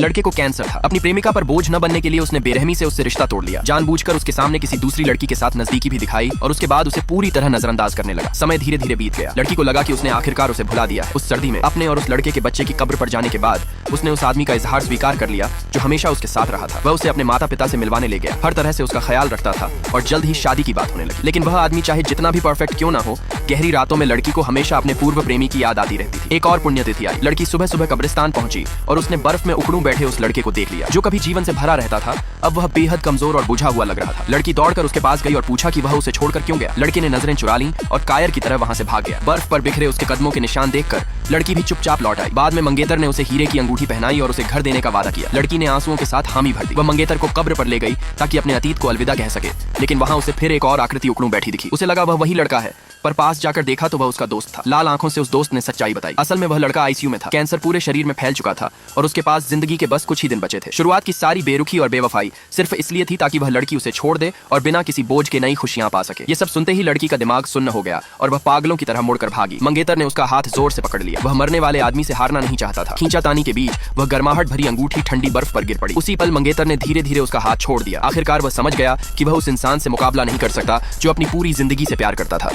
लड़के को कैंसर था। अपनी प्रेमिका पर बोझ न बनने के लिए उसने बेरहमी से उससे रिश्ता तोड़ लिया। जानबूझकर उसके सामने किसी दूसरी लड़की के साथ नजदीकी भी दिखाई और उसके बाद उसे पूरी तरह नजरअंदाज करने लगा। समय धीरे धीरे बीत गया। लड़की को लगा कि उसने आखिरकार उसे भुला दिया। उस सर्दी में अपने और उस लड़के के बच्चे की कब्र पर जाने के बाद उसने उस आदमी का इजहार स्वीकार कर लिया जो हमेशा उसके साथ रहा था। वह उसे अपने माता पिता से मिलवाने ले गया, हर तरह से उसका ख्याल रखता था और जल्द ही शादी की बात होने लगी। लेकिन वह आदमी चाहे जितना भी परफेक्ट क्यों ना हो, गहरी रातों में लड़की को हमेशा अपने पूर्व प्रेमी की याद आती रहती थी। एक और पुण्यतिथि आई। लड़की सुबह सुबह कब्रिस्तान पहुंची और उसने बर्फ में उखड़ू बैठे उस लड़के को देख लिया जो कभी जीवन से भरा रहता था। अब वह बेहद कमजोर और बुझा हुआ लग रहा था। लड़की दौड़कर उसके पास गई और पूछा कि वह उसे छोड़कर क्यों गया। लड़के ने नजरें चुरा लीं और कायर की तरह वहां से भाग गया। बर्फ पर बिखरे उसके कदमों के निशान देखकर लड़की भी चुपचाप लौट आई। बाद में मंगेतर ने उसे हीरे की अंगूठी पहनाई और उसे घर देने का वादा किया। लड़की ने आंसुओं के साथ हामी भर दी। वह मंगेतर को कब्र पर ले गई ताकि अपने अतीत को अलविदा कह सके, लेकिन वहां उसे फिर एक और आकृति उखड़ू बैठी दिखी। उसे लगा वह वही लड़का है, पर पास जाकर देखा तो वह उसका दोस्त था। लाल आंखों से उस दोस्त ने सच्चाई बताई। असल में वह लड़का आईसीयू में था। कैंसर पूरे शरीर में फैल चुका था और उसके पास जिंदगी के बस कुछ ही दिन बचे थे। शुरुआत की सारी बेरुखी और बेवफाई सिर्फ इसलिए थी ताकि वह लड़की उसे छोड़ दे और बिना किसी बोझ के नई खुशियां पा सके। ये सब सुनते ही लड़की का दिमाग सुन्न हो गया और वह पागलों की तरह मुड़कर भागी। मंगेतर ने उसका हाथ जोर से पकड़ लिया। वह मरने वाले आदमी से हारना नहीं चाहता था। खींचातानी के बीच वह गर्माहट भरी अंगूठी ठंडी बर्फ पर गिर पड़ी। उसी पल मंगेतर ने धीरे धीरे उसका हाथ छोड़ दिया। आखिरकार वह समझ गया कि वह उस इंसान से मुकाबला नहीं कर सकता जो अपनी पूरी जिंदगी से प्यार करता था।